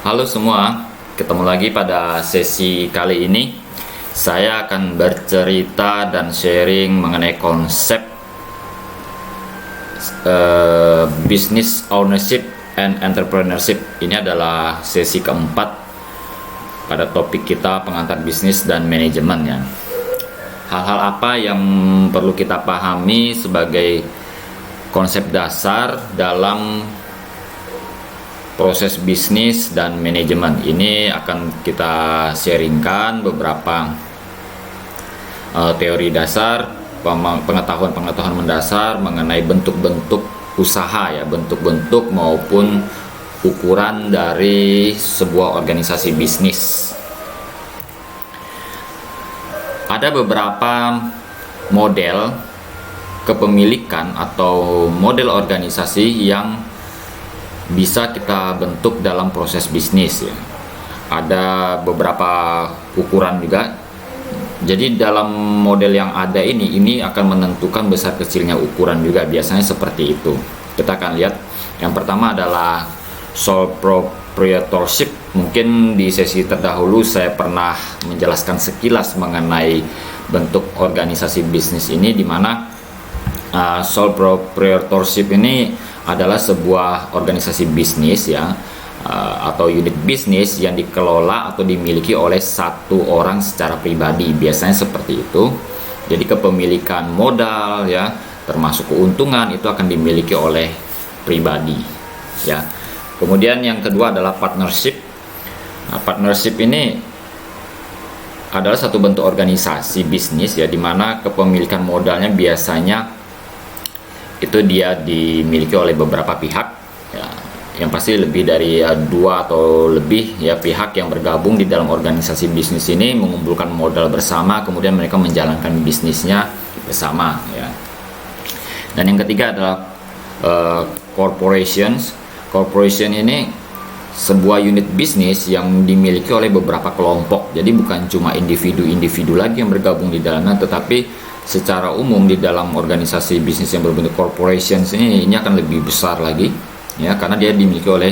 Halo semua, ketemu lagi pada sesi kali ini. Saya akan bercerita dan sharing mengenai konsep business ownership and entrepreneurship. Ini adalah sesi keempat pada topik kita pengantar bisnis dan manajemen ya. Hal-hal apa yang perlu kita pahami sebagai konsep dasar dalam proses bisnis dan manajemen. Ini akan kita sharingkan beberapa teori dasar, pengetahuan mendasar mengenai bentuk-bentuk usaha ya, bentuk-bentuk maupun ukuran dari sebuah organisasi bisnis. Ada beberapa model kepemilikan atau model organisasi yang bisa kita bentuk dalam proses bisnis ya. Ada beberapa ukuran juga. Jadi dalam model yang ada ini akan menentukan besar kecilnya ukuran juga, biasanya seperti itu. Kita akan lihat yang pertama adalah sole proprietorship. Mungkin di sesi terdahulu saya pernah menjelaskan sekilas mengenai bentuk organisasi bisnis ini, di mana sole proprietorship ini adalah sebuah organisasi bisnis ya, atau unit bisnis yang dikelola atau dimiliki oleh satu orang secara pribadi, biasanya seperti itu. Jadi kepemilikan modal ya, termasuk keuntungan itu akan dimiliki oleh pribadi ya. Kemudian yang kedua adalah partnership. Nah, partnership ini adalah satu bentuk organisasi bisnis ya, di mana kepemilikan modalnya biasanya itu dia dimiliki oleh beberapa pihak ya, yang pasti lebih dari dua atau lebih ya pihak yang bergabung di dalam organisasi bisnis ini, mengumpulkan modal bersama, kemudian mereka menjalankan bisnisnya bersama ya. Dan yang ketiga adalah corporations. Corporation ini sebuah unit bisnis yang dimiliki oleh beberapa kelompok, jadi bukan cuma individu-individu lagi yang bergabung di dalamnya, tetapi secara umum di dalam organisasi bisnis yang berbentuk corporation ini akan lebih besar lagi ya, karena dia dimiliki oleh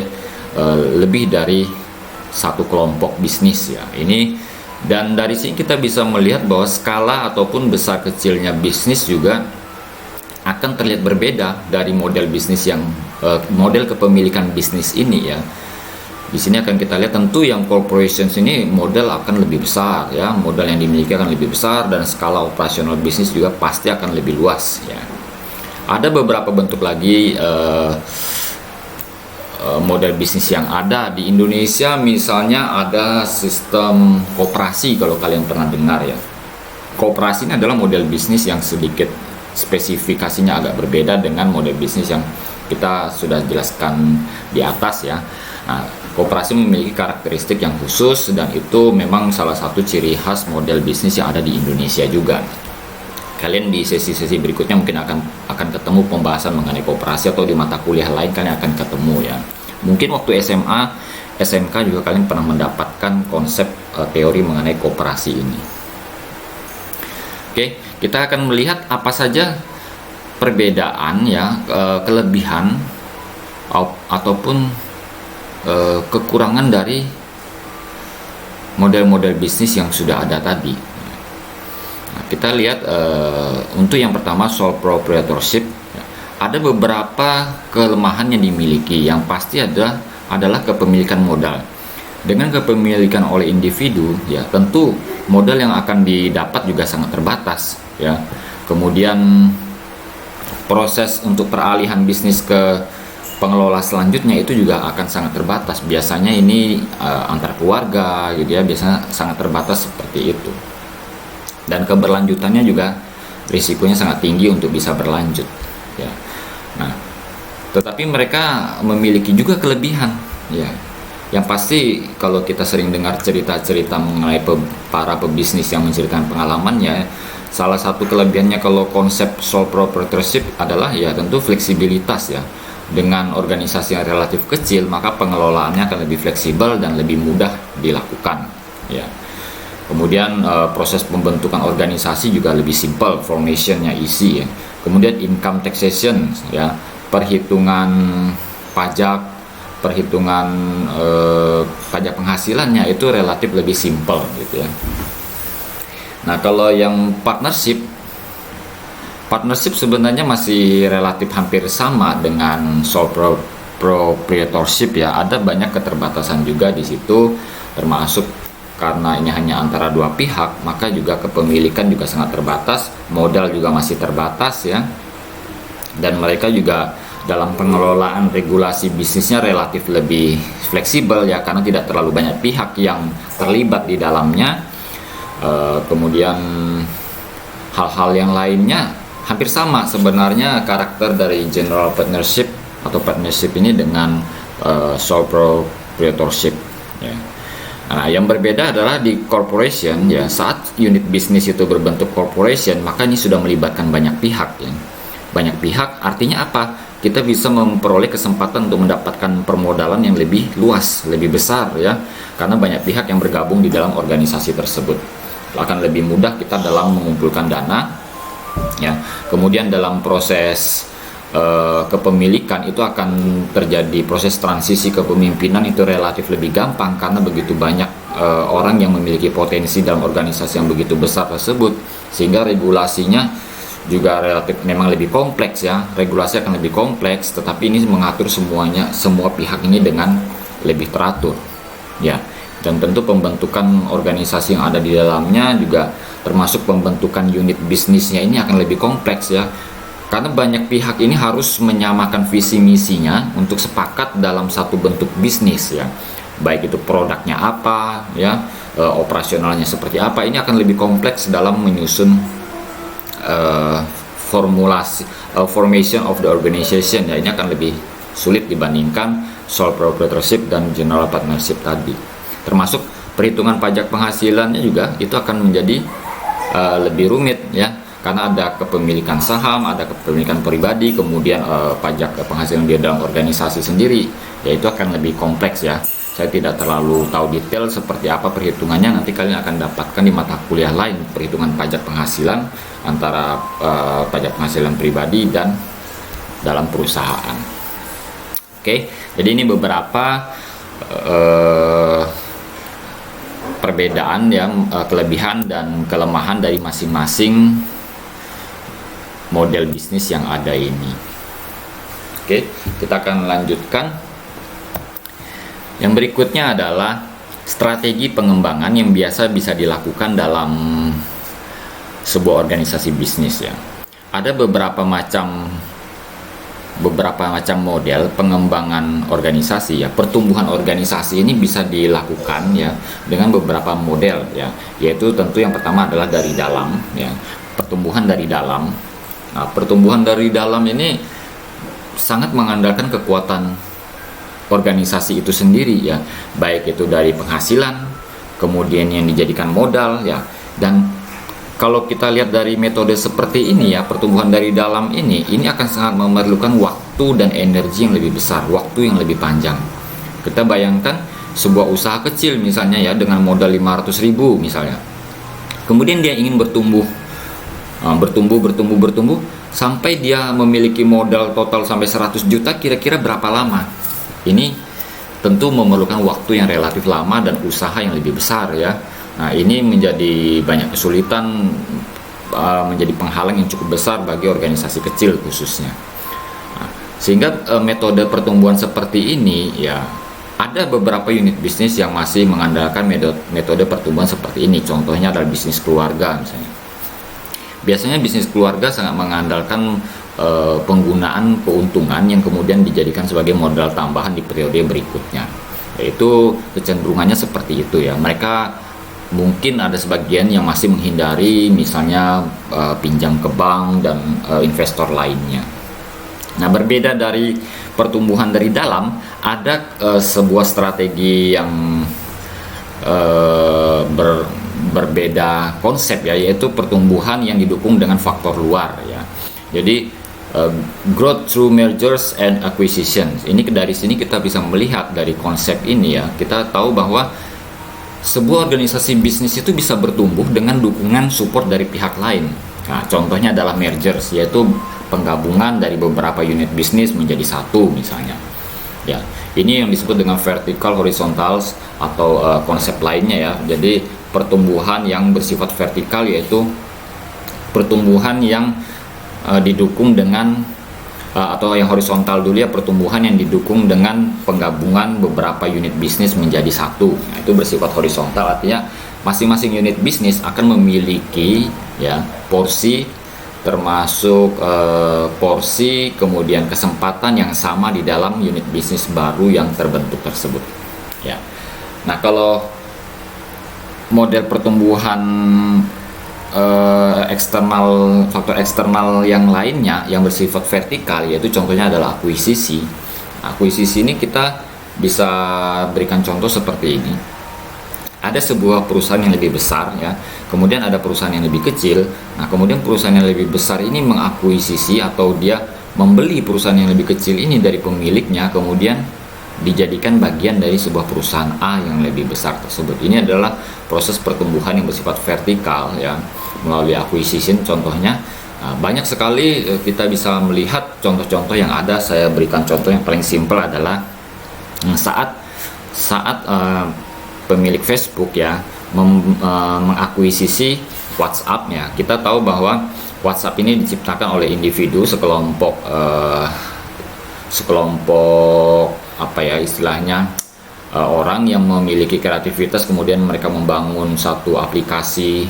lebih dari satu kelompok bisnis ya. Ini, dan dari sini kita bisa melihat bahwa skala ataupun besar kecilnya bisnis juga akan terlihat berbeda dari model bisnis yang model kepemilikan bisnis ini ya. Di sini akan kita lihat tentu yang corporations ini modal akan lebih besar ya, modal yang dimiliki akan lebih besar, dan skala operasional bisnis juga pasti akan lebih luas ya. Ada beberapa bentuk lagi model bisnis yang ada di Indonesia, misalnya ada sistem koperasi, kalau kalian pernah dengar ya. Koperasi ini adalah model bisnis yang sedikit spesifikasinya agak berbeda dengan model bisnis yang kita sudah jelaskan di atas ya. Nah, koperasi memiliki karakteristik yang khusus, dan itu memang salah satu ciri khas model bisnis yang ada di Indonesia juga. Kalian di sesi-sesi berikutnya mungkin akan ketemu pembahasan mengenai koperasi, atau di mata kuliah lain kalian akan ketemu ya. Mungkin waktu SMA, SMK juga kalian pernah mendapatkan konsep teori mengenai koperasi ini. Oke, kita akan melihat apa saja perbedaan ya, kelebihan ataupun kekurangan dari model-model bisnis yang sudah ada tadi. Nah, kita lihat untuk yang pertama sole proprietorship, ada beberapa kelemahan yang dimiliki. Yang pasti adalah kepemilikan modal. Dengan kepemilikan oleh individu ya, tentu modal yang akan didapat juga sangat terbatas ya. Kemudian proses untuk peralihan bisnis ke pengelola selanjutnya itu juga akan sangat terbatas. Biasanya ini antar keluarga gitu ya, biasanya sangat terbatas seperti itu. Dan keberlanjutannya juga risikonya sangat tinggi untuk bisa berlanjut ya. Nah, tetapi mereka memiliki juga kelebihan ya. Yang pasti kalau kita sering dengar cerita-cerita mengenai para pebisnis yang menceritakan pengalamannya, salah satu kelebihannya kalau konsep sole proprietorship adalah ya tentu fleksibilitas ya. Dengan organisasi yang relatif kecil, maka pengelolaannya akan lebih fleksibel dan lebih mudah dilakukan ya. Kemudian proses pembentukan organisasi juga lebih simple, formationnya easy ya. Kemudian income taxation ya, perhitungan pajak, perhitungan pajak penghasilannya itu relatif lebih simpel gitu ya. Nah, kalau yang partnership sebenarnya masih relatif hampir sama dengan sole proprietorship ya. Ada banyak keterbatasan juga di situ, termasuk karena ini hanya antara dua pihak, maka juga kepemilikan juga sangat terbatas, modal juga masih terbatas ya, dan mereka juga dalam pengelolaan regulasi bisnisnya relatif lebih fleksibel ya, karena tidak terlalu banyak pihak yang terlibat di dalamnya. Kemudian hal-hal yang lainnya hampir sama sebenarnya karakter dari general partnership atau partnership ini dengan sole proprietorship ya. Nah, yang berbeda adalah di corporation ya, saat unit bisnis itu berbentuk corporation, maka ini sudah melibatkan banyak pihak ya. Banyak pihak artinya apa? Kita bisa memperoleh kesempatan untuk mendapatkan permodalan yang lebih luas, lebih besar ya. Karena banyak pihak yang bergabung di dalam organisasi tersebut. Akan lebih mudah kita dalam mengumpulkan dana ya. Kemudian dalam proses kepemilikan itu akan terjadi proses transisi kepemimpinan itu relatif lebih gampang karena begitu banyak orang yang memiliki potensi dalam organisasi yang begitu besar tersebut, sehingga regulasinya juga relatif memang lebih kompleks ya. Regulasi akan lebih kompleks, tetapi ini mengatur semua pihak ini dengan lebih teratur ya. Dan tentu pembentukan organisasi yang ada di dalamnya juga termasuk pembentukan unit bisnisnya ini akan lebih kompleks ya. Karena banyak pihak ini harus menyamakan visi misinya untuk sepakat dalam satu bentuk bisnis ya. Baik itu produknya apa ya, operasionalnya seperti apa, ini akan lebih kompleks dalam menyusun formation of the organization ya. Ini akan lebih sulit dibandingkan sole proprietorship dan general partnership tadi. Termasuk perhitungan pajak penghasilannya juga itu akan menjadi lebih rumit ya. Karena ada kepemilikan saham, ada kepemilikan pribadi, kemudian pajak penghasilan dia dalam organisasi sendiri, ya itu akan lebih kompleks ya. Saya tidak terlalu tahu detail seperti apa perhitungannya, nanti kalian akan dapatkan di mata kuliah lain perhitungan pajak penghasilan antara pajak penghasilan pribadi dan dalam perusahaan. Oke, jadi ini beberapa perbedaan ya, kelebihan dan kelemahan dari masing-masing model bisnis yang ada ini. Oke, kita akan lanjutkan. Yang berikutnya adalah strategi pengembangan yang biasa bisa dilakukan dalam sebuah organisasi bisnis ya. Ada beberapa macam model pengembangan organisasi ya. Pertumbuhan organisasi ini bisa dilakukan ya dengan beberapa model ya. Yaitu tentu yang pertama adalah dari dalam ya. Pertumbuhan dari dalam. Nah, pertumbuhan dari dalam ini sangat mengandalkan kekuatan organisasi itu sendiri ya, baik itu dari penghasilan, kemudian yang dijadikan modal ya. Dan kalau kita lihat dari metode seperti ini ya, pertumbuhan dari dalam ini akan sangat memerlukan waktu dan energi yang lebih besar, waktu yang lebih panjang. Kita bayangkan sebuah usaha kecil misalnya ya, dengan modal 500.000 misalnya. Kemudian dia ingin bertumbuh sampai dia memiliki modal total sampai 100 juta, kira-kira berapa lama? Ini tentu memerlukan waktu yang relatif lama dan usaha yang lebih besar ya. Nah, ini menjadi banyak kesulitan, menjadi penghalang yang cukup besar bagi organisasi kecil khususnya. Nah, sehingga metode pertumbuhan seperti ini ya, ada beberapa unit bisnis yang masih mengandalkan metode pertumbuhan seperti ini. Contohnya adalah bisnis keluarga misalnya. Biasanya bisnis keluarga sangat mengandalkan penggunaan keuntungan yang kemudian dijadikan sebagai modal tambahan di periode berikutnya. Yaitu kecenderungannya seperti itu ya. Mereka mungkin ada sebagian yang masih menghindari misalnya pinjam ke bank dan investor lainnya. Nah, berbeda dari pertumbuhan dari dalam, ada sebuah strategi yang berbeda konsep ya, yaitu pertumbuhan yang didukung dengan faktor luar ya. Jadi growth through mergers and acquisitions. Ini dari sini kita bisa melihat dari konsep ini ya. Kita tahu bahwa sebuah organisasi bisnis itu bisa bertumbuh dengan dukungan support dari pihak lain. Nah, contohnya adalah mergers, yaitu penggabungan dari beberapa unit bisnis menjadi satu misalnya. Ya, Ini yang disebut dengan vertical horizontals atau konsep lainnya ya. Jadi pertumbuhan yang bersifat vertikal yaitu pertumbuhan yang didukung dengan atau yang horizontal dulu ya, pertumbuhan yang didukung dengan penggabungan beberapa unit bisnis menjadi satu. Nah, itu bersifat horizontal, artinya masing-masing unit bisnis akan memiliki ya porsi, termasuk porsi kemudian kesempatan yang sama di dalam unit bisnis baru yang terbentuk tersebut ya. Nah, kalau model pertumbuhan eksternal, faktor eksternal yang lainnya yang bersifat vertikal, yaitu contohnya adalah akuisisi. Akuisisi ini kita bisa berikan contoh seperti ini. Ada sebuah perusahaan yang lebih besar ya, kemudian ada perusahaan yang lebih kecil. Nah, kemudian perusahaan yang lebih besar ini mengakuisisi atau dia membeli perusahaan yang lebih kecil ini dari pemiliknya, kemudian dijadikan bagian dari sebuah perusahaan A yang lebih besar tersebut. Ini adalah proses pertumbuhan yang bersifat vertikal ya, melalui acquisition. Contohnya banyak sekali kita bisa melihat contoh-contoh yang ada. Saya berikan contoh yang paling simpel adalah saat pemilik Facebook ya mengakuisisi WhatsApp ya. Kita tahu bahwa WhatsApp ini diciptakan oleh individu, sekelompok apa ya istilahnya, orang yang memiliki kreativitas, kemudian mereka membangun satu aplikasi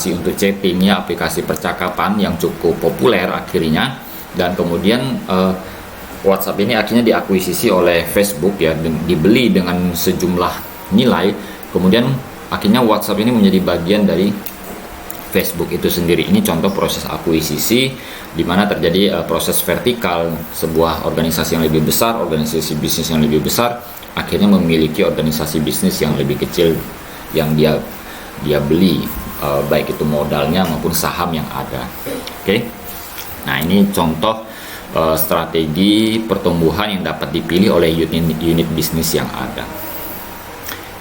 untuk chatting ya, aplikasi percakapan yang cukup populer akhirnya, dan kemudian WhatsApp ini akhirnya diakuisisi oleh Facebook ya, dibeli dengan sejumlah nilai, kemudian akhirnya WhatsApp ini menjadi bagian dari Facebook itu sendiri. Ini contoh proses akuisisi di mana terjadi proses vertikal, sebuah organisasi yang lebih besar, organisasi bisnis yang lebih besar akhirnya memiliki organisasi bisnis yang lebih kecil yang dia beli, baik itu modalnya maupun saham yang ada. Oke. Nah, ini contoh strategi pertumbuhan yang dapat dipilih oleh unit bisnis yang ada.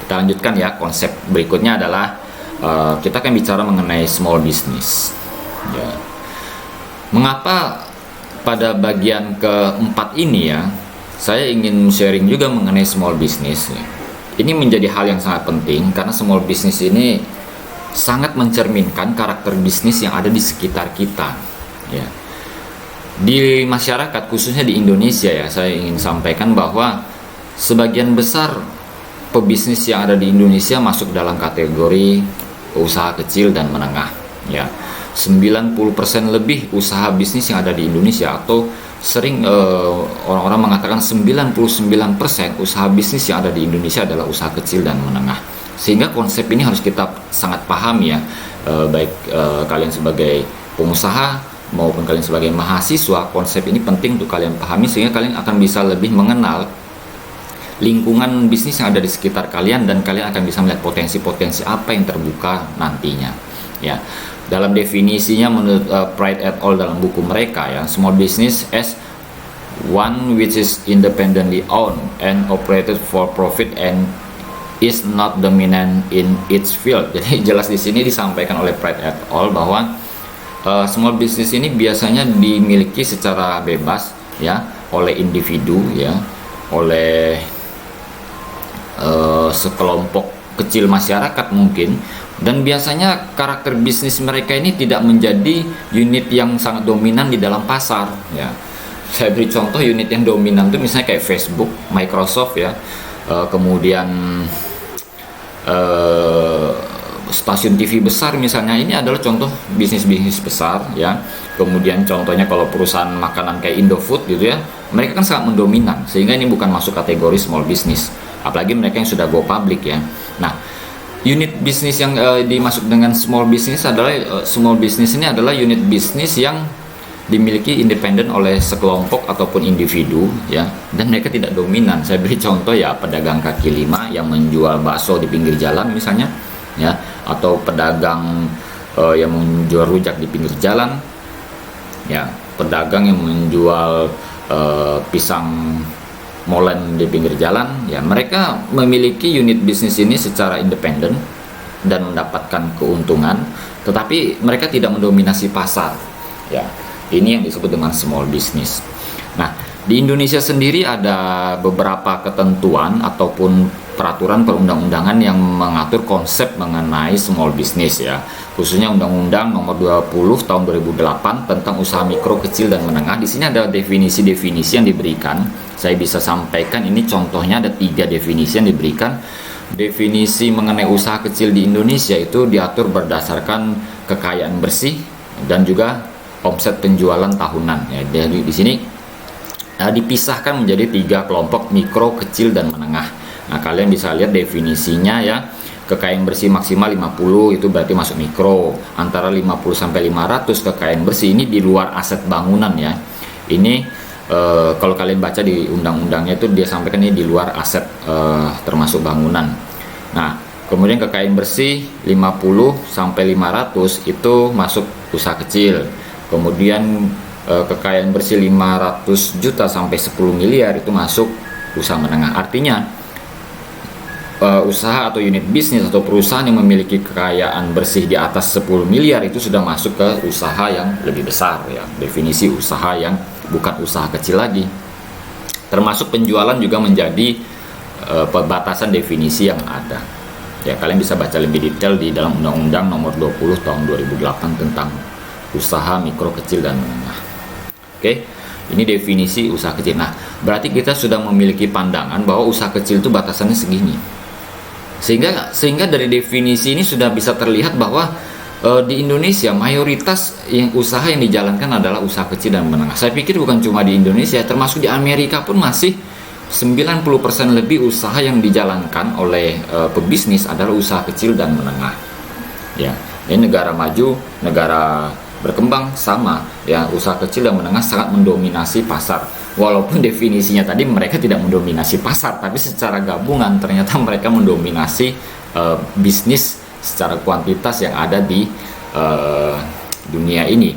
Kita lanjutkan ya, konsep berikutnya adalah kita akan bicara mengenai small business ya. Mengapa pada bagian keempat ini ya saya ingin sharing juga mengenai small business ya. Ini menjadi hal yang sangat penting karena small business ini sangat mencerminkan karakter bisnis yang ada di sekitar kita ya. Di masyarakat khususnya di Indonesia ya, saya ingin sampaikan bahwa sebagian besar pebisnis yang ada di Indonesia masuk dalam kategori usaha kecil dan menengah ya. 90% lebih usaha bisnis yang ada di Indonesia, atau sering orang-orang mengatakan 99% usaha bisnis yang ada di Indonesia adalah usaha kecil dan menengah. Sehingga konsep ini harus kita sangat pahami ya, baik kalian sebagai pengusaha maupun kalian sebagai mahasiswa. Konsep ini penting untuk kalian pahami sehingga kalian akan bisa lebih mengenal lingkungan bisnis yang ada di sekitar kalian, dan kalian akan bisa melihat potensi-potensi apa yang terbuka nantinya ya. Dalam definisinya menurut Pride et al. Dalam buku mereka ya, small business as one which is independently owned and operated for profit and is not dominant in its field. Jadi jelas di sini disampaikan oleh Pride et al. Bahwa small business ini biasanya dimiliki secara bebas ya oleh individu ya, oleh sekelompok kecil masyarakat mungkin, dan biasanya karakter bisnis mereka ini tidak menjadi unit yang sangat dominan di dalam pasar ya. Saya beri contoh unit yang dominan itu misalnya kayak Facebook, Microsoft ya, kemudian stasiun TV besar misalnya, ini adalah contoh bisnis-bisnis besar ya. Kemudian contohnya kalau perusahaan makanan kayak Indofood gitu ya, mereka kan sangat mendominan sehingga ini bukan masuk kategori small business, apalagi mereka yang sudah go public ya. Nah, unit bisnis yang dimasuk dengan small business adalah small business ini adalah unit bisnis yang dimiliki independen oleh sekelompok ataupun individu ya, dan mereka tidak dominan. Saya beri contoh ya, pedagang kaki lima yang menjual bakso di pinggir jalan misalnya ya, atau pedagang yang menjual rujak di pinggir jalan ya, pedagang yang menjual pisang molen di pinggir jalan ya. Mereka memiliki unit bisnis ini secara independen dan mendapatkan keuntungan, tetapi mereka tidak mendominasi pasar ya. Ini yang disebut dengan small business. Nah, Di Indonesia sendiri ada beberapa ketentuan ataupun peraturan perundang-undangan yang mengatur konsep mengenai small business ya. Khususnya Undang-Undang Nomor 20 Tahun 2008 tentang usaha mikro, kecil dan menengah. Di sini ada definisi-definisi yang diberikan. Saya bisa sampaikan ini contohnya, ada 3 definisi yang diberikan. Definisi mengenai usaha kecil di Indonesia itu diatur berdasarkan kekayaan bersih dan juga omset penjualan tahunan ya. Jadi di sini dipisahkan menjadi 3 kelompok: mikro, kecil, dan menengah. Nah, kalian bisa lihat definisinya ya. Kekayaan bersih maksimal 50 itu berarti masuk mikro. Antara 50 sampai 500 kekayaan bersih ini di luar aset bangunan ya. Ini kalau kalian baca di undang-undangnya itu dia sampaikan ini di luar aset termasuk bangunan. Nah, kemudian kekayaan bersih 50 sampai 500 itu masuk usaha kecil. Kemudian kekayaan bersih 500 juta sampai 10 miliar itu masuk usaha menengah. Artinya usaha atau unit bisnis atau perusahaan yang memiliki kekayaan bersih di atas 10 miliar itu sudah masuk ke usaha yang lebih besar ya. Definisi usaha yang bukan usaha kecil lagi. Termasuk penjualan juga menjadi pembatasan definisi yang ada. Ya, kalian bisa baca lebih detail di dalam Undang-Undang Nomor 20 Tahun 2008 tentang usaha mikro, kecil dan menengah. Oke, ini definisi usaha kecil. Nah, berarti kita sudah memiliki pandangan bahwa usaha kecil itu batasannya segini. Sehingga dari definisi ini sudah bisa terlihat bahwa di Indonesia mayoritas usaha yang dijalankan adalah usaha kecil dan menengah. Saya pikir bukan cuma di Indonesia, termasuk di Amerika pun masih 90% lebih usaha yang dijalankan oleh pebisnis adalah usaha kecil dan menengah. Ya, ini negara maju, negara berkembang sama ya, usaha kecil dan menengah sangat mendominasi pasar. Walaupun definisinya tadi mereka tidak mendominasi pasar, tapi secara gabungan ternyata mereka mendominasi bisnis secara kuantitas yang ada di dunia ini.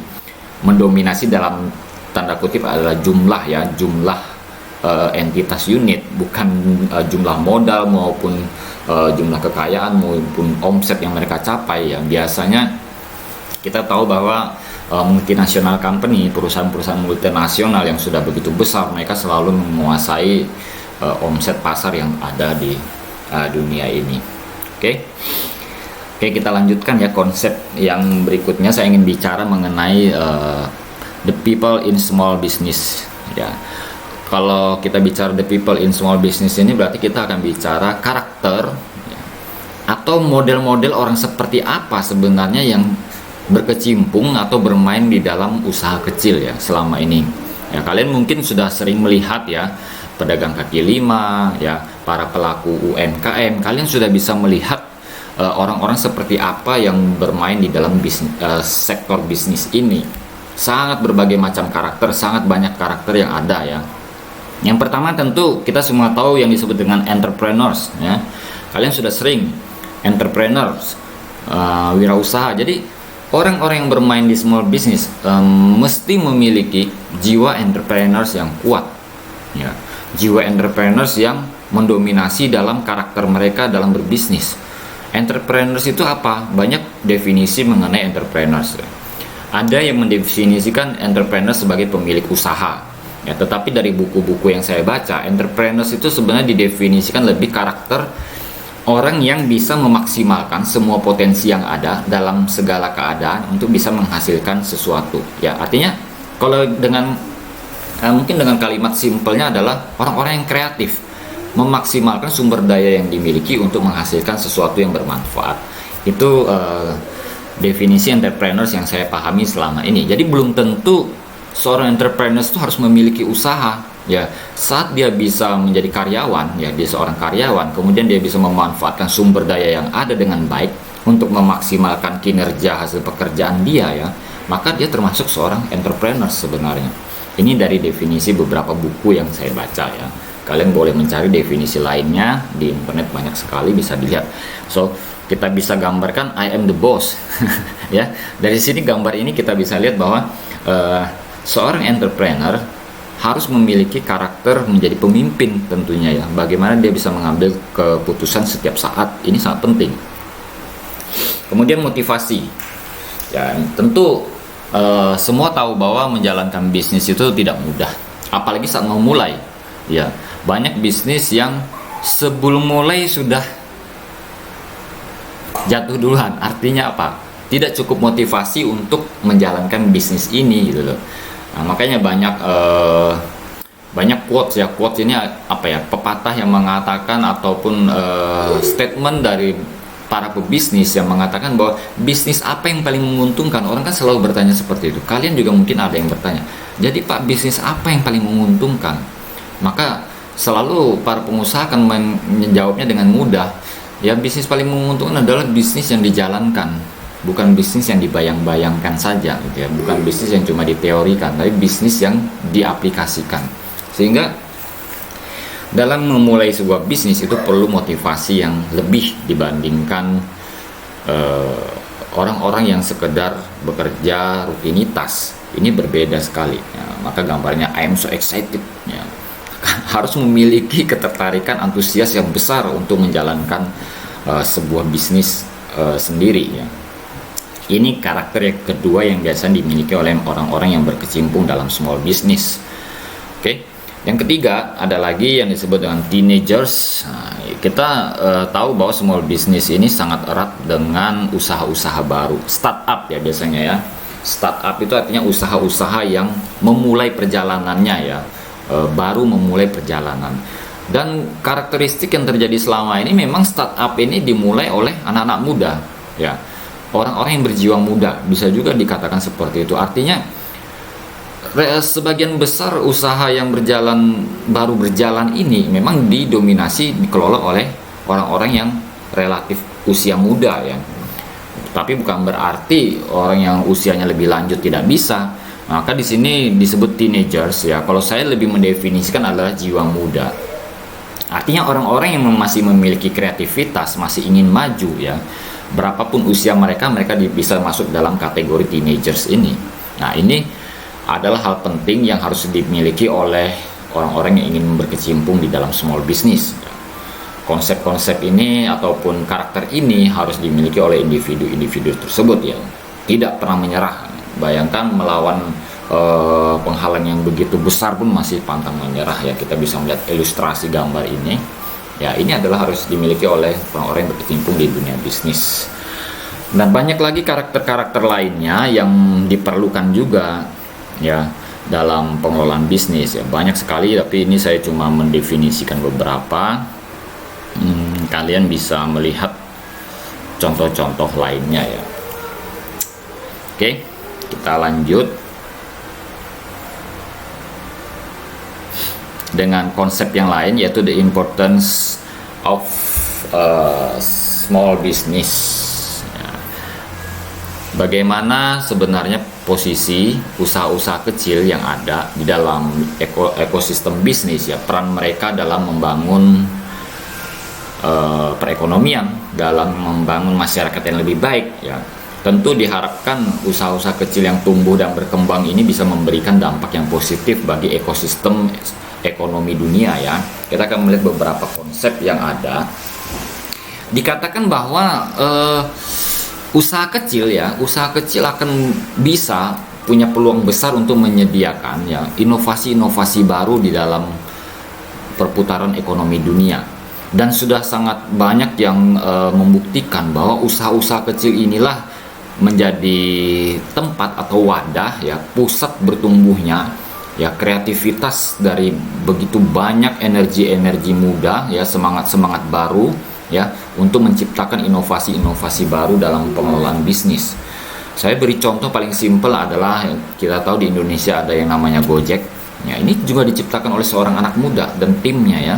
Mendominasi dalam tanda kutip adalah jumlah ya, jumlah entitas unit, bukan jumlah modal maupun jumlah kekayaan maupun omset yang mereka capai ya. Biasanya kita tahu bahwa multinational company, perusahaan-perusahaan multinasional yang sudah begitu besar, mereka selalu menguasai omset pasar yang ada di dunia ini. Oke, kita lanjutkan ya konsep yang berikutnya. Saya ingin bicara mengenai the people in small business ya. Kalau kita bicara the people in small business ini berarti kita akan bicara karakter ya, atau model-model orang seperti apa sebenarnya yang berkecimpung atau bermain di dalam usaha kecil ya selama ini. Ya, kalian mungkin sudah sering melihat ya pedagang kaki lima ya, para pelaku UMKM. Kalian sudah bisa melihat orang-orang seperti apa yang bermain di dalam sektor bisnis ini. Sangat berbagai macam karakter, sangat banyak karakter yang ada ya. Yang pertama tentu kita semua tahu yang disebut dengan entrepreneurs ya. Kalian sudah sering entrepreneurs, wirausaha. Jadi orang-orang yang bermain di small business mesti memiliki jiwa entrepreneurs yang kuat ya. Jiwa entrepreneurs yang mendominasi dalam karakter mereka dalam berbisnis. Entrepreneurs itu apa? Banyak definisi mengenai entrepreneurs ya. Ada yang mendefinisikan entrepreneurs sebagai pemilik usaha ya, tetapi dari buku-buku yang saya baca, entrepreneurs itu sebenarnya didefinisikan lebih karakter orang yang bisa memaksimalkan semua potensi yang ada dalam segala keadaan untuk bisa menghasilkan sesuatu ya. Artinya kalau dengan mungkin dengan kalimat simpelnya adalah orang-orang yang kreatif, memaksimalkan sumber daya yang dimiliki untuk menghasilkan sesuatu yang bermanfaat. Itu definisi entrepreneurs yang saya pahami selama ini. Jadi belum tentu seorang entrepreneur itu harus memiliki usaha ya. Saat dia bisa menjadi karyawan ya, dia seorang karyawan, kemudian dia bisa memanfaatkan sumber daya yang ada dengan baik untuk memaksimalkan kinerja hasil pekerjaan dia ya, maka dia termasuk seorang entrepreneur sebenarnya. Ini dari definisi beberapa buku yang saya baca ya. Kalian boleh mencari definisi lainnya di internet, banyak sekali bisa dilihat. So kita bisa gambarkan I am the boss ya. Dari sini gambar ini kita bisa lihat bahwa seorang entrepreneur harus memiliki karakter menjadi pemimpin tentunya ya. Bagaimana dia bisa mengambil keputusan setiap saat, ini sangat penting. Kemudian motivasi ya, tentu semua tahu bahwa menjalankan bisnis itu tidak mudah. apalagi saat mau mulai. Ya, banyak bisnis yang sebelum mulai sudah jatuh duluan. Artinya apa? Tidak cukup motivasi untuk menjalankan bisnis ini gitu loh. Nah, makanya banyak quotes ya. Quotes ini apa ya? Pepatah yang mengatakan ataupun statement dari para pebisnis yang mengatakan bahwa bisnis apa yang paling menguntungkan. Orang kan selalu bertanya seperti itu. Kalian juga mungkin ada yang bertanya. Jadi Pak, bisnis apa yang paling menguntungkan? Maka selalu para pengusaha akan menjawabnya dengan mudah. Ya, bisnis paling menguntungkan adalah bisnis yang dijalankan, bukan bisnis yang dibayang-bayangkan saja gitu ya. Bukan bisnis yang cuma diteorikan, tapi bisnis yang diaplikasikan. Sehingga dalam memulai sebuah bisnis itu perlu motivasi yang lebih dibandingkan orang-orang yang sekedar bekerja rutinitas. Ini berbeda sekali ya. Maka gambarnya I am so excited ya. Harus memiliki ketertarikan, antusias yang besar untuk menjalankan sebuah bisnis sendiri ya. Ini karakter yang kedua yang biasa dimiliki oleh orang-orang yang berkecimpung dalam small business. Oke. Yang ketiga ada lagi yang disebut dengan teenagers. Nah, kita tahu bahwa small business ini sangat erat dengan usaha-usaha baru, startup ya biasanya ya. Startup itu artinya usaha-usaha yang memulai perjalanannya ya, baru memulai perjalanan. Dan karakteristik yang terjadi selama ini memang startup ini dimulai oleh anak-anak muda ya, orang-orang yang berjiwa muda, bisa juga dikatakan seperti itu. Artinya sebagian besar usaha yang baru berjalan ini memang dikelola oleh orang-orang yang relatif usia muda ya. Tapi bukan berarti orang yang usianya lebih lanjut tidak bisa. Maka di sini disebut teenagers ya. Kalau saya lebih mendefinisikan adalah jiwa muda. Artinya orang-orang yang masih memiliki kreativitas, masih ingin maju ya. Berapapun usia mereka bisa masuk dalam kategori teenagers ini. Nah, ini adalah hal penting yang harus dimiliki oleh orang-orang yang ingin berkecimpung di dalam small business. Konsep-konsep ini ataupun karakter ini harus dimiliki oleh individu-individu tersebut ya. Tidak pernah menyerah. Bayangkan melawan penghalang yang begitu besar pun masih pantang menyerah ya. Kita bisa melihat ilustrasi gambar ini. Ya, ini adalah harus dimiliki oleh orang-orang yang berkecimpung di dunia bisnis. Dan banyak lagi karakter-karakter lainnya yang diperlukan juga ya dalam pengelolaan bisnis ya. Banyak sekali, tapi ini saya cuma mendefinisikan beberapa. Kalian bisa melihat contoh-contoh lainnya ya. Oke, kita lanjut dengan konsep yang lain, yaitu the importance of small business ya. Bagaimana sebenarnya posisi usaha-usaha kecil yang ada di dalam ekosistem bisnis ya, peran mereka dalam membangun perekonomian, dalam membangun masyarakat yang lebih baik ya. Tentu diharapkan usaha-usaha kecil yang tumbuh dan berkembang ini bisa memberikan dampak yang positif bagi ekosistem ekonomi dunia ya. Kita akan melihat beberapa konsep yang ada. Dikatakan bahwa usaha kecil akan bisa punya peluang besar untuk menyediakan ya inovasi-inovasi baru di dalam perputaran ekonomi dunia. Dan sudah sangat banyak yang membuktikan bahwa usaha-usaha kecil inilah menjadi tempat atau wadah ya, pusat bertumbuhnya ya kreativitas dari begitu banyak energi-energi muda ya, semangat-semangat baru ya untuk menciptakan inovasi-inovasi baru dalam pengelolaan bisnis. Saya beri contoh paling simpel adalah kita tahu di Indonesia ada yang namanya Gojek. Ya, ini juga diciptakan oleh seorang anak muda dan timnya ya.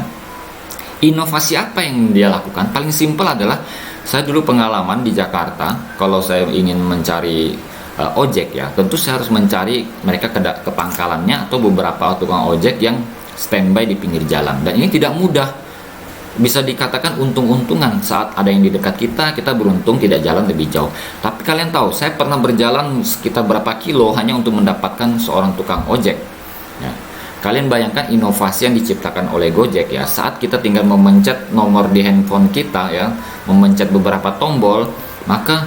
Inovasi apa yang dia lakukan? Paling simpel adalah saya dulu pengalaman di Jakarta, kalau saya ingin mencari ojek ya, tentu saya harus mencari mereka ke pangkalannya atau beberapa tukang ojek yang standby di pinggir jalan. Dan ini tidak mudah. Bisa dikatakan untung-untungan saat ada yang di dekat kita beruntung tidak jalan lebih jauh. Tapi kalian tahu, saya pernah berjalan sekitar berapa kilo hanya untuk mendapatkan seorang tukang ojek. Ya. Kalian bayangkan inovasi yang diciptakan oleh Gojek ya, saat kita tinggal memencet nomor di handphone kita ya, memencet beberapa tombol, maka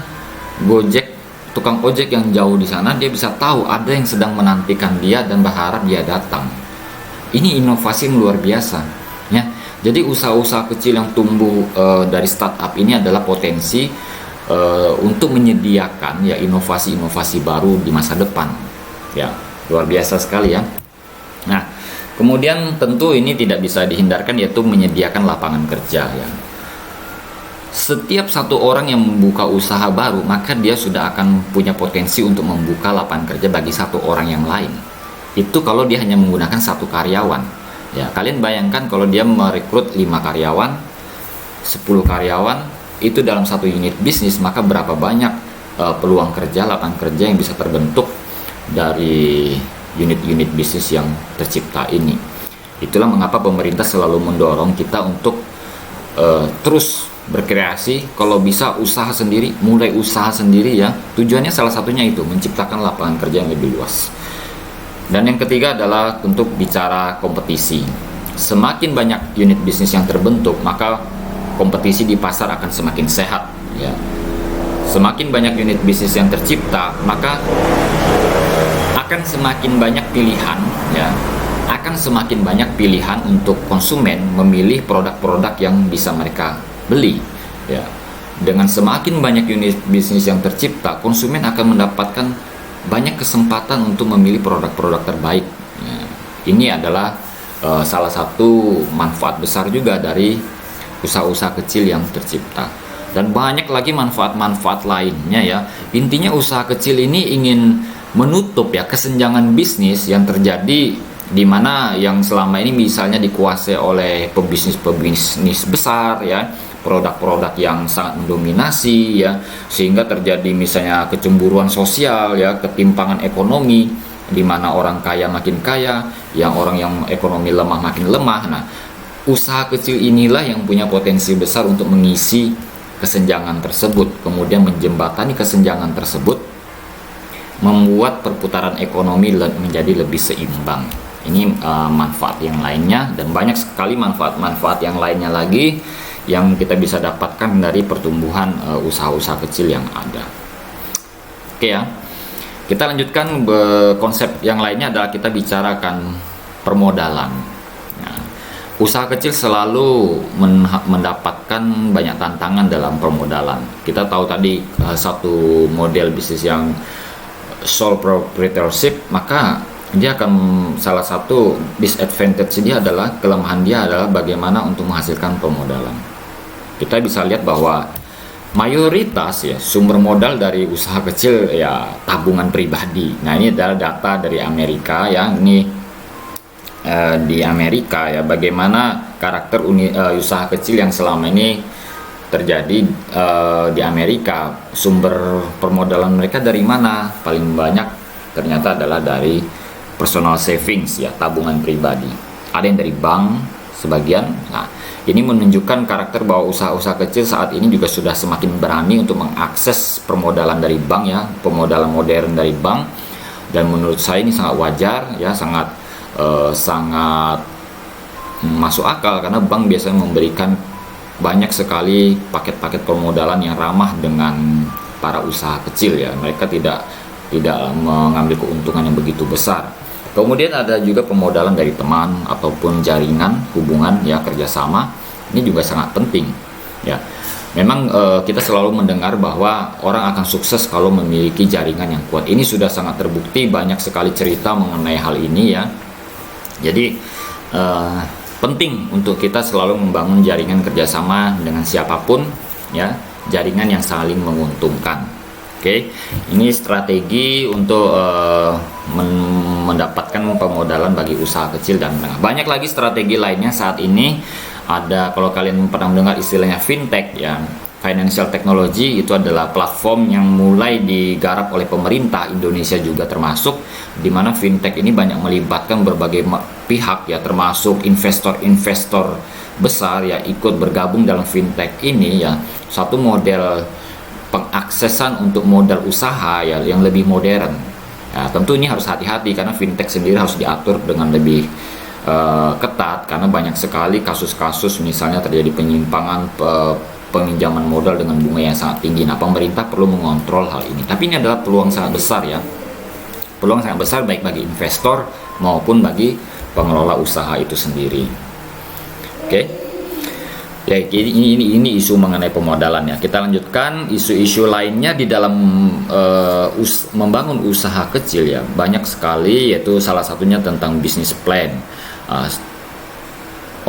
Gojek, tukang ojek yang jauh di sana, dia bisa tahu ada yang sedang menantikan dia dan berharap dia datang. Ini inovasi yang luar biasa, ya. Jadi usaha-usaha kecil yang tumbuh dari startup ini adalah potensi untuk menyediakan ya inovasi-inovasi baru di masa depan. Ya, luar biasa sekali ya. Nah, kemudian tentu ini tidak bisa dihindarkan, yaitu menyediakan lapangan kerja ya. Setiap satu orang yang membuka usaha baru, maka dia sudah akan punya potensi untuk membuka lapangan kerja bagi satu orang yang lain. Itu kalau dia hanya menggunakan satu karyawan. Ya, kalian bayangkan kalau dia merekrut 5 karyawan, 10 karyawan, itu dalam satu unit bisnis, maka berapa banyak peluang kerja, lapangan kerja yang bisa terbentuk dari unit-unit bisnis yang tercipta ini. Itulah mengapa pemerintah selalu mendorong kita untuk terus berkreasi, kalau bisa usaha sendiri, mulai usaha sendiri ya. Tujuannya salah satunya itu, menciptakan lapangan kerja yang lebih luas. Dan yang ketiga adalah untuk bicara kompetisi. Semakin banyak unit bisnis yang terbentuk, maka kompetisi di pasar akan semakin sehat ya. Semakin banyak unit bisnis yang tercipta, maka akan semakin banyak pilihan ya. Akan semakin banyak pilihan untuk konsumen memilih produk-produk yang bisa mereka beli ya. Dengan semakin banyak unit bisnis yang tercipta, konsumen akan mendapatkan banyak kesempatan untuk memilih produk-produk terbaik ya. Ini adalah salah satu manfaat besar juga dari usaha-usaha kecil yang tercipta, dan banyak lagi manfaat-manfaat lainnya ya. Intinya usaha kecil ini ingin menutup ya kesenjangan bisnis yang terjadi, di mana yang selama ini misalnya dikuasai oleh pebisnis besar ya, produk-produk yang sangat mendominasi ya, sehingga terjadi misalnya kecemburuan sosial ya, ketimpangan ekonomi, di mana orang kaya makin kaya, yang orang yang ekonomi lemah makin lemah. Nah, usaha kecil inilah yang punya potensi besar untuk mengisi kesenjangan tersebut, kemudian menjembatani kesenjangan tersebut, membuat perputaran ekonomi menjadi lebih seimbang. Ini manfaat yang lainnya, dan banyak sekali manfaat-manfaat yang lainnya lagi yang kita bisa dapatkan dari pertumbuhan usaha-usaha kecil yang ada. Oke ya, kita lanjutkan. Konsep yang lainnya adalah kita bicarakan permodalan. Nah, usaha kecil selalu mendapatkan banyak tantangan dalam permodalan. Kita tahu tadi satu model bisnis yang sole proprietorship, maka dia akan salah satu disadvantage dia adalah, kelemahan dia adalah bagaimana untuk menghasilkan permodalan. Kita bisa lihat bahwa mayoritas ya sumber modal dari usaha kecil ya tabungan pribadi. Nah, ini adalah data dari Amerika ya. Ini di Amerika ya, bagaimana karakter usaha kecil yang selama ini terjadi di Amerika. Sumber permodalan mereka dari mana? Paling banyak ternyata adalah dari personal savings ya, tabungan pribadi. Ada yang dari bank sebagian. Nah, ini menunjukkan karakter bahwa usaha-usaha kecil saat ini juga sudah semakin berani untuk mengakses permodalan dari bank ya, pemodalan modern dari bank. Dan menurut saya ini sangat wajar ya, sangat masuk akal, karena bank biasanya memberikan banyak sekali paket-paket permodalan yang ramah dengan para usaha kecil ya. Mereka tidak mengambil keuntungan yang begitu besar. Kemudian ada juga pemodalan dari teman ataupun jaringan hubungan ya, kerjasama. Ini juga sangat penting ya. Memang kita selalu mendengar bahwa orang akan sukses kalau memiliki jaringan yang kuat. Ini sudah sangat terbukti, banyak sekali cerita mengenai hal ini ya. Jadi penting untuk kita selalu membangun jaringan kerjasama dengan siapapun ya, jaringan yang saling menguntungkan. Oke, ini strategi untuk mendapatkan pemodalan bagi usaha kecil dan menengah. Banyak lagi strategi lainnya saat ini. Ada, kalau kalian pernah mendengar istilahnya fintech ya, financial technology, itu adalah platform yang mulai digarap oleh pemerintah Indonesia juga termasuk, di mana fintech ini banyak melibatkan berbagai pihak ya, termasuk investor-investor besar ya ikut bergabung dalam fintech ini ya. Satu model pengaksesan untuk modal usaha ya yang lebih modern. Ya, tentu ini harus hati-hati karena fintech sendiri harus diatur dengan lebih ketat, karena banyak sekali kasus-kasus misalnya terjadi penyimpangan peminjaman modal dengan bunga yang sangat tinggi. Nah, pemerintah perlu mengontrol hal ini. Tapi ini adalah peluang sangat besar ya. Peluang sangat besar baik bagi investor maupun bagi pengelola usaha itu sendiri. Oke. Ya, ini isu mengenai pemodalan ya. Kita lanjutkan isu-isu lainnya di dalam membangun usaha kecil ya. Banyak sekali, yaitu salah satunya tentang business plan.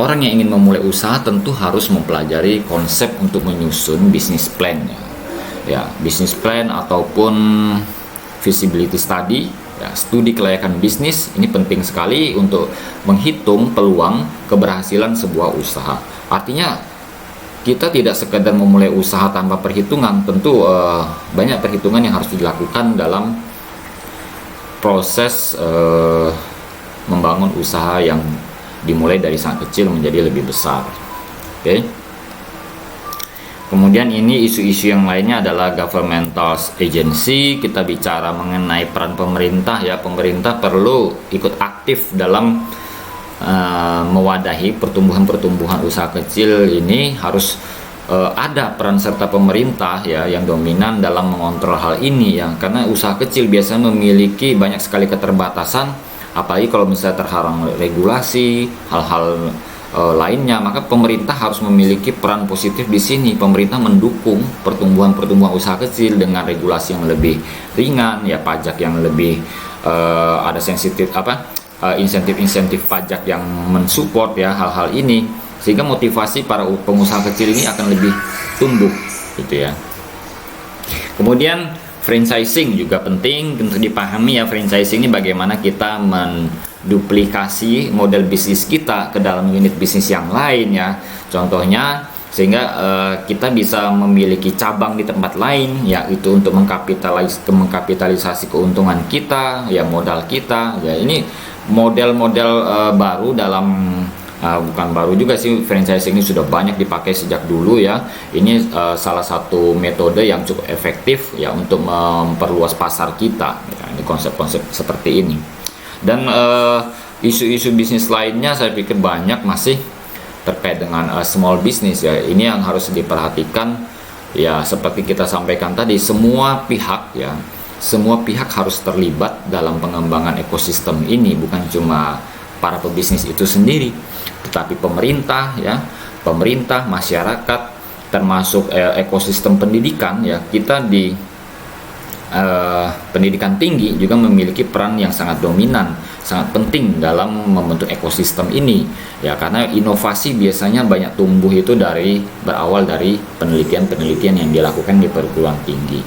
Orang yang ingin memulai usaha tentu harus mempelajari konsep untuk menyusun business plan ya. Ya, business plan ataupun feasibility study ya, studi kelayakan bisnis ini penting sekali untuk menghitung peluang keberhasilan sebuah usaha. Artinya kita tidak sekedar memulai usaha tanpa perhitungan. Tentu banyak perhitungan yang harus dilakukan dalam proses membangun usaha yang dimulai dari sangat kecil menjadi lebih besar. Oke. Kemudian ini isu-isu yang lainnya adalah governmental agency. Kita bicara mengenai peran pemerintah ya. Pemerintah perlu ikut aktif dalam mewadahi pertumbuhan usaha kecil ini. Harus ada peran serta pemerintah ya yang dominan dalam mengontrol hal ini ya. Karena usaha kecil biasanya memiliki banyak sekali keterbatasan, apalagi kalau misalnya terhalang regulasi, hal-hal lainnya, maka pemerintah harus memiliki peran positif di sini. Pemerintah mendukung pertumbuhan usaha kecil dengan regulasi yang lebih ringan, ya pajak yang lebih ada insentif pajak yang mensupport ya hal-hal ini, sehingga motivasi para pengusaha kecil ini akan lebih tumbuh, gitu ya. Kemudian franchising juga penting untuk dipahami ya. Franchising ini bagaimana kita menduplikasi model bisnis kita ke dalam unit bisnis yang lain ya. Contohnya sehingga kita bisa memiliki cabang di tempat lain ya, itu untuk mengkapitalisasi keuntungan kita ya, modal kita ya. Ini model-model baru dalam bukan baru juga sih, franchising ini sudah banyak dipakai sejak dulu ya. Ini salah satu metode yang cukup efektif ya untuk memperluas pasar kita ya. Ini konsep-konsep seperti ini. Dan isu-isu bisnis lainnya saya pikir banyak masih terkait dengan small business ya. Ini yang harus diperhatikan ya, seperti kita sampaikan tadi, semua pihak harus terlibat dalam pengembangan ekosistem ini, bukan cuma para pebisnis itu sendiri, tetapi pemerintah, masyarakat, termasuk ekosistem pendidikan ya. Kita di pendidikan tinggi juga memiliki peran yang sangat dominan, sangat penting dalam membentuk ekosistem ini ya, karena inovasi biasanya banyak tumbuh itu berawal dari penelitian yang dilakukan di perguruan tinggi.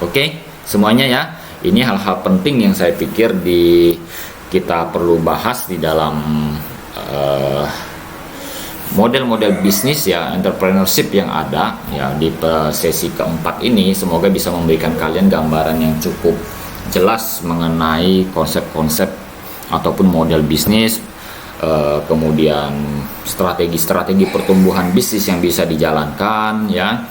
Oke, semuanya ya, ini hal-hal penting yang saya pikir kita perlu bahas di dalam model-model bisnis ya, entrepreneurship yang ada ya di sesi keempat ini. Semoga bisa memberikan kalian gambaran yang cukup jelas mengenai konsep-konsep ataupun model bisnis, kemudian strategi-strategi pertumbuhan bisnis yang bisa dijalankan ya,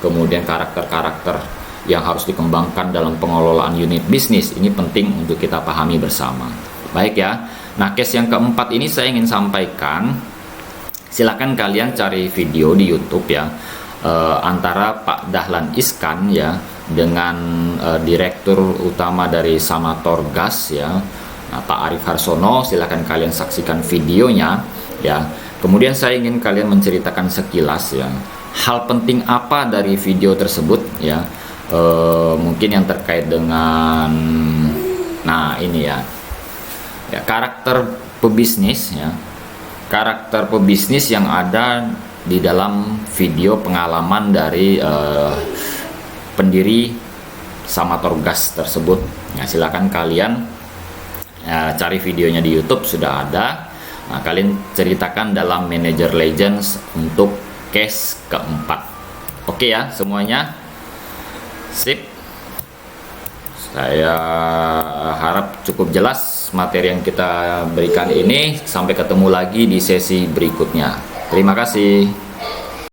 kemudian karakter-karakter yang harus dikembangkan dalam pengelolaan unit bisnis. Ini penting untuk kita pahami bersama. Baik ya. Nah, case yang keempat ini saya ingin sampaikan. Silakan kalian cari video di YouTube ya, antara Pak Dahlan Iskan ya dengan direktur utama dari Samator Gas ya, Pak Arif Harsono. Silakan kalian saksikan videonya ya. Kemudian saya ingin kalian menceritakan sekilas ya, hal penting apa dari video tersebut ya. Mungkin yang terkait dengan ini ya, karakter pebisnis ya, karakter pebisnis yang ada di dalam video pengalaman dari pendiri Samator Gas tersebut ya. Silakan kalian cari videonya di YouTube, sudah ada. Nah, kalian ceritakan dalam Manager Legends untuk case keempat. Oke ya semuanya, sip. Saya harap cukup jelas materi yang kita berikan ini. Sampai ketemu lagi di sesi berikutnya. Terima kasih.